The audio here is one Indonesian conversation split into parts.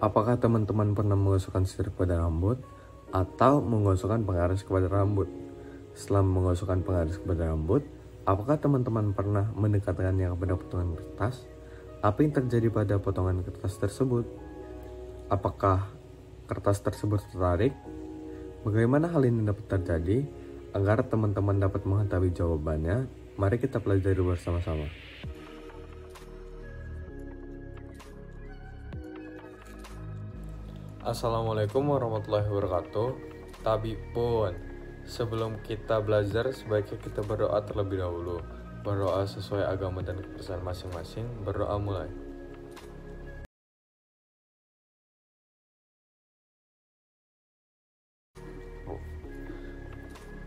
Apakah teman-teman pernah menggosokkan sisir pada rambut atau menggosokkan penggaris kepada rambut? Setelah menggosokkan penggaris kepada rambut, apakah teman-teman pernah mendekatkannya kepada potongan kertas? Apa yang terjadi pada potongan kertas tersebut? Apakah kertas tersebut tertarik? Bagaimana hal ini dapat terjadi? Agar teman-teman dapat mengetahui jawabannya, mari kita pelajari bersama-sama. Assalamualaikum warahmatullahi wabarakatuh. Tapi pun, sebelum kita belajar, sebaiknya kita berdoa terlebih dahulu. Berdoa sesuai agama dan kepercayaan masing-masing. Berdoa mulai.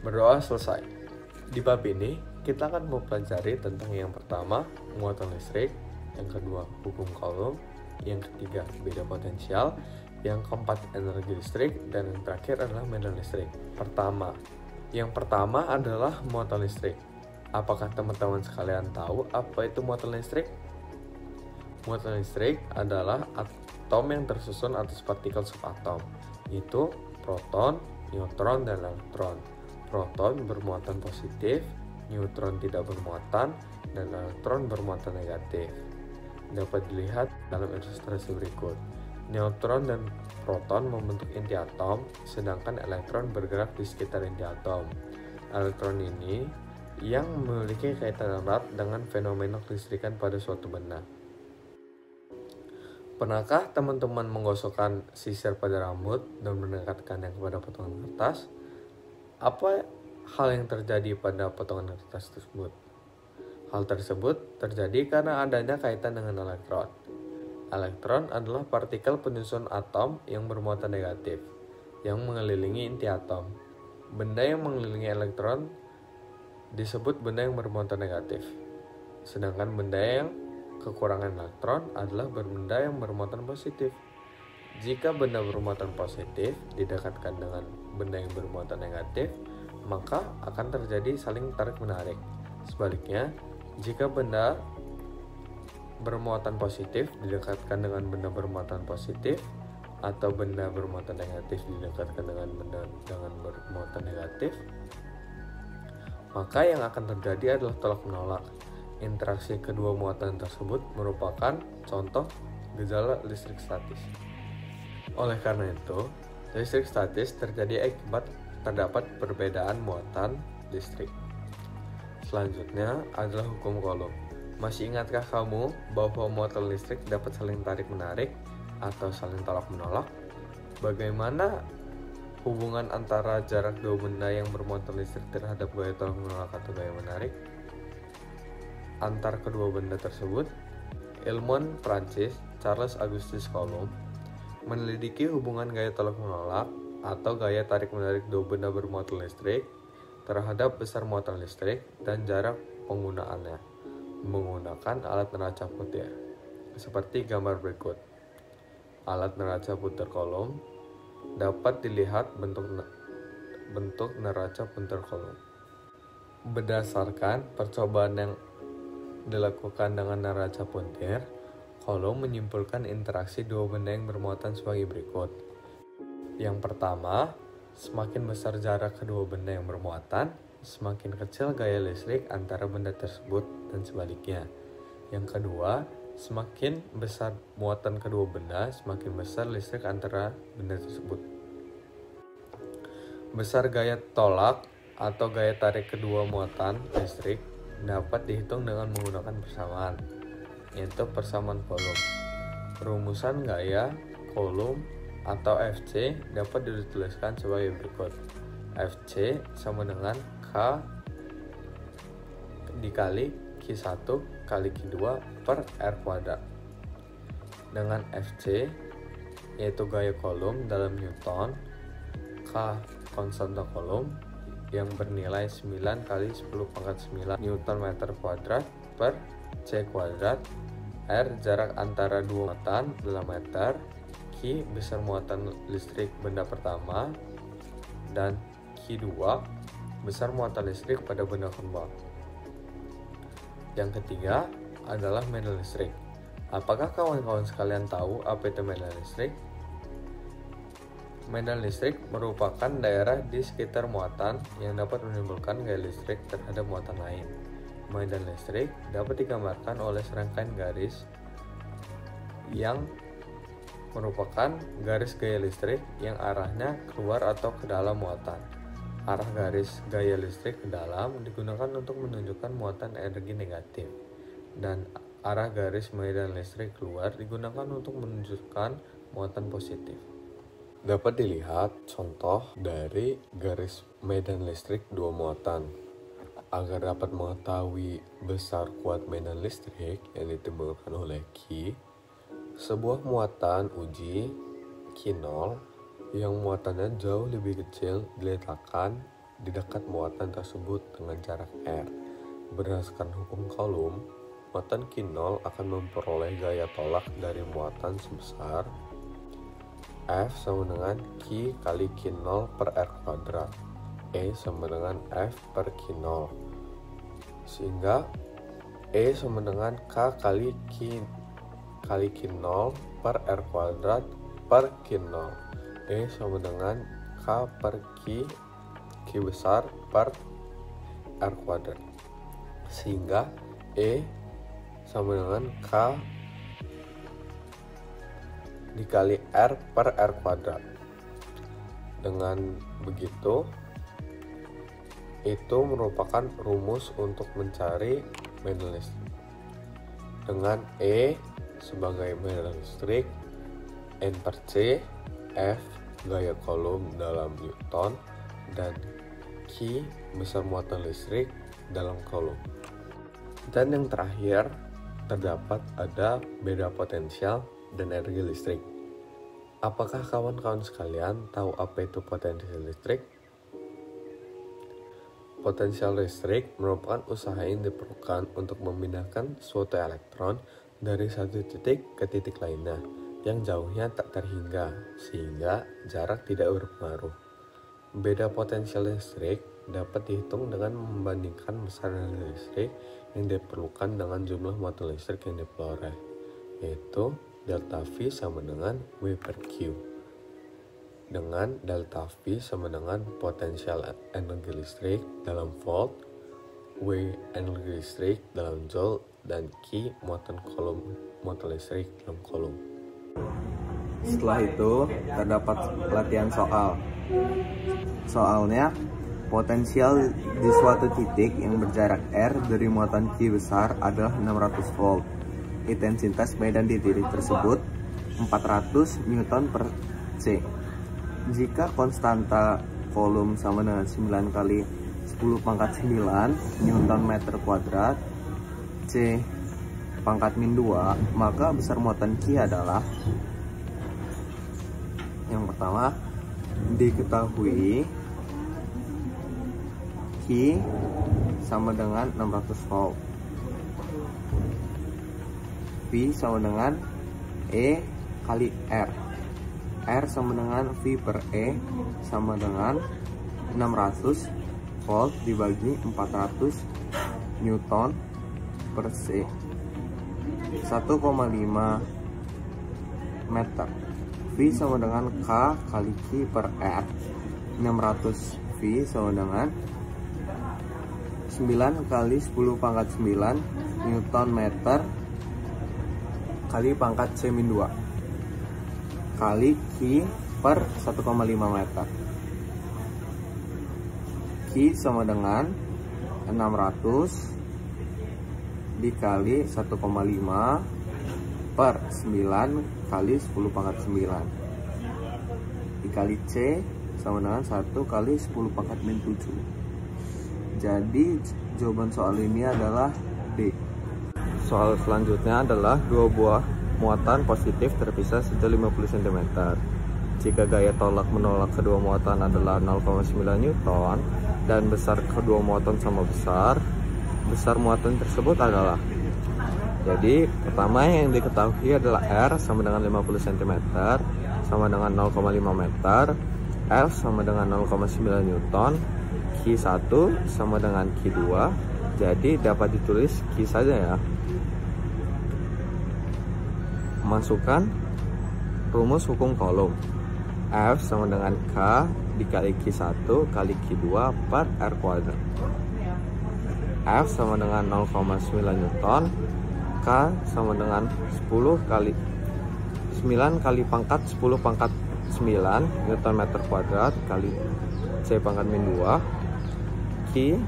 Berdoa selesai. Di bab ini, kita akan mempelajari tentang yang pertama, muatan listrik, yang kedua, hukum Coulomb, yang ketiga, beda potensial, yang keempat, energi listrik, dan yang terakhir adalah medan listrik. Yang pertama adalah muatan listrik. Apakah teman-teman sekalian tahu apa itu muatan listrik? Muatan listrik adalah atom yang tersusun atas partikel subatom, yaitu proton, neutron, dan elektron. Proton bermuatan positif, neutron tidak bermuatan, dan elektron bermuatan negatif. Dapat dilihat dalam ilustrasi berikut. Neutron dan proton membentuk inti atom, sedangkan elektron bergerak di sekitar inti atom. Elektron ini yang memiliki kaitan erat dengan fenomena kelistrikan pada suatu benda. Pernahkah teman-teman menggosokkan sisir pada rambut dan mendekatkannya kepada potongan kertas? Apa hal yang terjadi pada potongan kertas tersebut? Hal tersebut terjadi karena adanya kaitan dengan elektron. Elektron adalah partikel penyusun atom yang bermuatan negatif, yang mengelilingi inti atom. Benda yang mengelilingi elektron disebut benda yang bermuatan negatif. Sedangkan benda yang kekurangan elektron adalah benda yang bermuatan positif. Jika benda bermuatan positif didekatkan dengan benda yang bermuatan negatif, maka akan terjadi saling tarik-menarik. Sebaliknya, jika benda bermuatan positif didekatkan dengan benda bermuatan positif, atau benda bermuatan negatif didekatkan dengan benda dengan bermuatan negatif, maka yang akan terjadi adalah tolak-menolak. Interaksi kedua muatan tersebut merupakan contoh gejala listrik statis. Oleh karena itu, listrik statis terjadi akibat terdapat perbedaan muatan listrik. Selanjutnya adalah hukum Coulomb. Masih ingatkah kamu bahwa muatan listrik dapat saling tarik-menarik atau saling tolak-menolak? Bagaimana hubungan antara jarak dua benda yang bermuatan listrik terhadap gaya tolak-menolak atau gaya menarik antar kedua benda tersebut? Ilmuwan Prancis Charles Augustus Coulomb menyelidiki hubungan gaya tolak-menolak atau gaya tarik-menarik dua benda bermuatan listrik terhadap besar muatan listrik dan jarak penggunaannya menggunakan alat neraca puter seperti gambar berikut. Alat neraca puter Coulomb dapat dilihat bentuk neraca puter Coulomb. Berdasarkan percobaan yang dilakukan dengan neraca puter, Coulomb menyimpulkan interaksi dua benda yang bermuatan sebagai berikut. Yang pertama, semakin besar jarak kedua benda yang bermuatan, semakin kecil gaya listrik antara benda tersebut dan sebaliknya. Yang kedua, semakin besar muatan kedua benda, semakin besar listrik antara benda tersebut. Besar gaya tolak atau gaya tarik kedua muatan listrik dapat dihitung dengan menggunakan persamaan, yaitu persamaan Coulomb. Rumusan gaya Coulomb atau FC dapat dituliskan sebagai berikut. FC sama dengan K dikali Q1 kali Q2 per R kuadrat. Dengan FC, yaitu gaya Coulomb dalam Newton, K konstanta Coulomb yang bernilai 9 kali 10 pangkat 9 Newton meter kuadrat per C kuadrat, R jarak antara dua muatan dalam meter, Q besar muatan listrik benda pertama, dan Q2 besar muatan listrik pada benda kedua. Yang ketiga adalah medan listrik. Apakah kawan-kawan sekalian tahu apa itu medan listrik? Medan listrik merupakan daerah di sekitar muatan yang dapat menimbulkan gaya listrik terhadap muatan lain. Medan listrik dapat digambarkan oleh serangkaian garis yang merupakan garis gaya listrik yang arahnya keluar atau ke dalam muatan. Arah garis gaya listrik ke dalam digunakan untuk menunjukkan muatan energi negatif, dan arah garis medan listrik keluar digunakan untuk menunjukkan muatan positif. Dapat dilihat contoh dari garis medan listrik dua muatan. Agar dapat mengetahui besar kuat medan listrik yang ditimbulkan oleh Q, sebuah muatan uji Q0 yang muatannya jauh lebih kecil diletakkan di dekat muatan tersebut dengan jarak R. Berdasarkan hukum Coulomb, muatan Q0 akan memperoleh gaya tolak dari muatan sebesar F sama dengan Q kali Q0 per R kuadrat, E sama dengan F per Q0, sehingga E sama dengan K kali Q0 per R kuadrat per Q0, E sama dengan K per Q besar per R kuadrat, sehingga E sama dengan K dikali R per R kuadrat. Dengan begitu, itu merupakan rumus untuk mencari medan listrik. Dengan E sebagai medan listrik, N per C, F gaya Coulomb dalam Newton, dan Q besar muatan listrik dalam Coulomb. Dan yang terakhir, terdapat ada beda potensial dan energi listrik. Apakah kawan-kawan sekalian tahu apa itu potensial listrik? Potensial listrik merupakan usaha yang diperlukan untuk memindahkan suatu elektron dari satu titik ke titik lainnya yang jauhnya tak terhingga, sehingga jarak tidak berpengaruh. Beda potensial listrik dapat dihitung dengan membandingkan besar energi listrik yang diperlukan dengan jumlah muatan listrik yang diperoleh, yaitu delta V sama dengan W per Q, dengan delta V sama dengan potensial energi listrik dalam volt, W energi listrik dalam joule, dan Q muatan listrik dalam Coulomb. Setelah itu terdapat latihan soal. Soalnya, potensial di suatu titik yang berjarak R dari muatan Q besar adalah 600 volt. Intensitas medan di titik tersebut 400 Newton per C. Jika konstanta Coulomb sama dengan 9 kali 10 pangkat 9 Newton meter kuadrat C pangkat min 2, maka besar muatan Q adalah, yang pertama diketahui Q sama dengan 600 volt, V sama dengan E kali R, R sama dengan V per E sama dengan 600 volt dibagi 400 Newton per C, 1,5 meter. V sama dengan K kali Q per R, 600 V sama dengan 9 kali 10 pangkat 9 Newton meter kali pangkat C-2 kali Q per 1,5 meter. Q sama dengan 600 dikali 1,5 per 9 kali 10 pangkat 9 dikali C sama dengan 1 kali 10 pangkat min 7. Jadi jawaban soal ini adalah D. Soal selanjutnya adalah dua buah muatan positif terpisah sejauh 50 cm. Jika gaya tolak menolak kedua muatan adalah 0,9 Newton dan besar kedua muatan sama besar, besar muatan tersebut adalah. Jadi pertama yang diketahui adalah R sama dengan 50 cm sama dengan 0,5 meter, F sama dengan 0,9 Newton, Q1 sama dengan Q2. Jadi dapat ditulis Q saja ya. Masukkan rumus hukum Coulomb. F sama dengan K dikali Q1 kali Q2 per R kuadrat. F sama dengan 0,9 Newton, K sama dengan 10 kali 9 kali pangkat 10 pangkat 9 Newton meter kuadrat kali C pangkat min 2. Q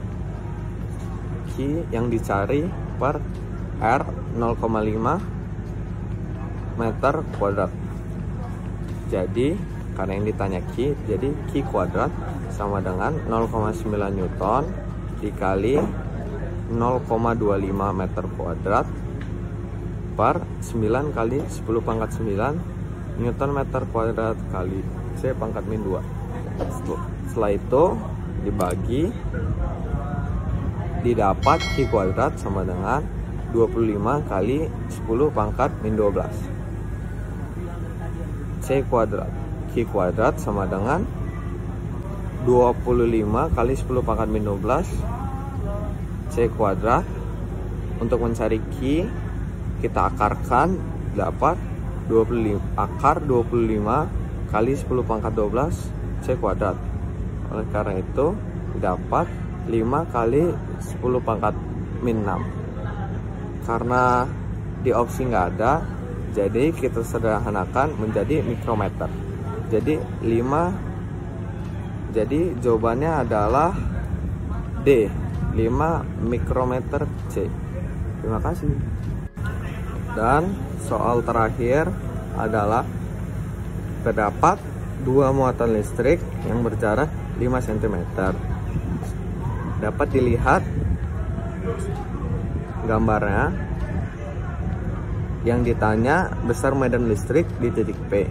yang dicari per R 0,5 meter kuadrat. Jadi karena yang ditanya Q, jadi Q kuadrat sama dengan 0,9 Newton dikali 0,25 meter kuadrat per 9 kali 10 pangkat 9 Newton meter kuadrat kali C pangkat min 2. Setelah itu dibagi, didapat Q kuadrat sama dengan 25 kali 10 pangkat min 12. C kuadrat, Q kuadrat sama dengan 25 kali 10 pangkat min 12 C kuadrat. Untuk mencari Q kita akarkan, dapat 25 akar 25 kali 10 pangkat 12 C kuadrat. Oleh karena itu dapat 5 kali 10 pangkat min 6. Karena di opsi nggak ada, jadi kita sederhanakan menjadi mikrometer. Jadi 5, jadi jawabannya adalah D, 5 mikrometer C. Terima kasih. Dan soal terakhir adalah terdapat dua muatan listrik yang berjarak 5 cm. Dapat dilihat gambarnya. Yang ditanya besar medan listrik di titik P.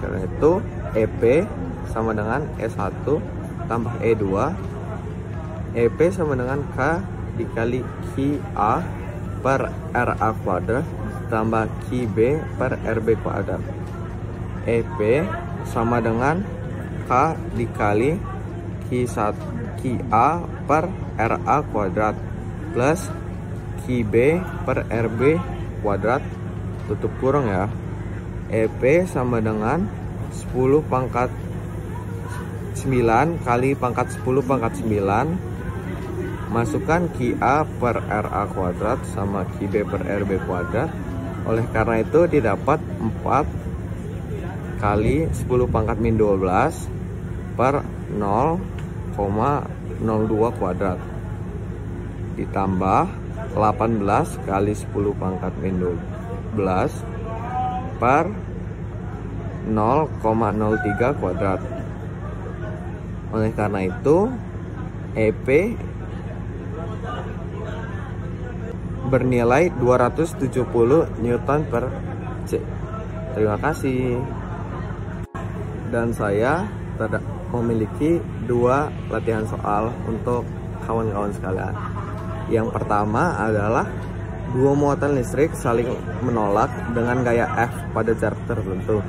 Karena itu EP sama dengan E1 tambah E2. EP sama dengan K dikali QA per RA kuadrat tambah QB per RB kuadrat. EP sama dengan K dikali Q1 QA per RA kuadrat plus QB per RB kuadrat tutup kurung ya. EP sama dengan 10 pangkat 9 kali pangkat 10 pangkat 9 masukkan QA per RA kuadrat sama QB per RB kuadrat. Oleh karena itu didapat 4 kali 10 pangkat min 12 per 0,02 kuadrat ditambah 18 kali 10 pangkat min 12 per 0,03 kuadrat. Oleh karena itu EP bernilai 270 Newton per C. Terima kasih. Dan saya memiliki dua latihan soal untuk kawan-kawan sekalian. Yang pertama adalah dua muatan listrik saling menolak dengan gaya F pada jarak tertentu.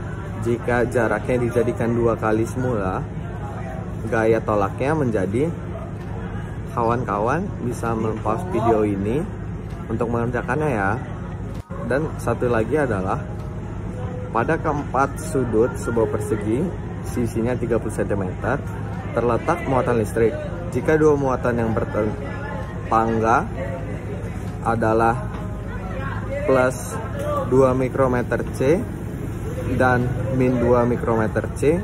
Jika jaraknya dijadikan 2 kali semula, gaya tolaknya menjadi. Kawan-kawan bisa mempause video ini untuk mengerjakannya ya. Dan satu lagi adalah pada keempat sudut sebuah persegi, sisinya 30 cm, terletak muatan listrik. Jika dua muatan yang bertangga adalah plus 2 mikrometer C dan min 2 mikrometer C,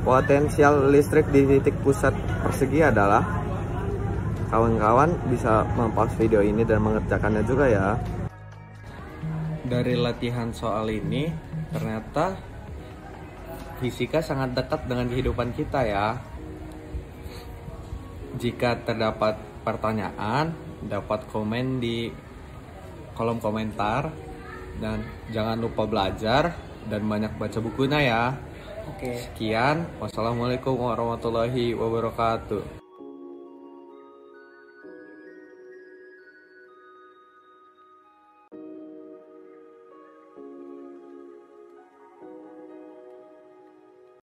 potensial listrik di titik pusat persegi adalah. Kawan-kawan bisa mempause video ini dan mengerjakannya juga ya. Dari latihan soal ini ternyata fisika sangat dekat dengan kehidupan kita ya. Jika terdapat pertanyaan, dapat komen di kolom komentar. Dan jangan lupa belajar dan banyak baca bukunya ya. Oke. Sekian, wassalamualaikum warahmatullahi wabarakatuh.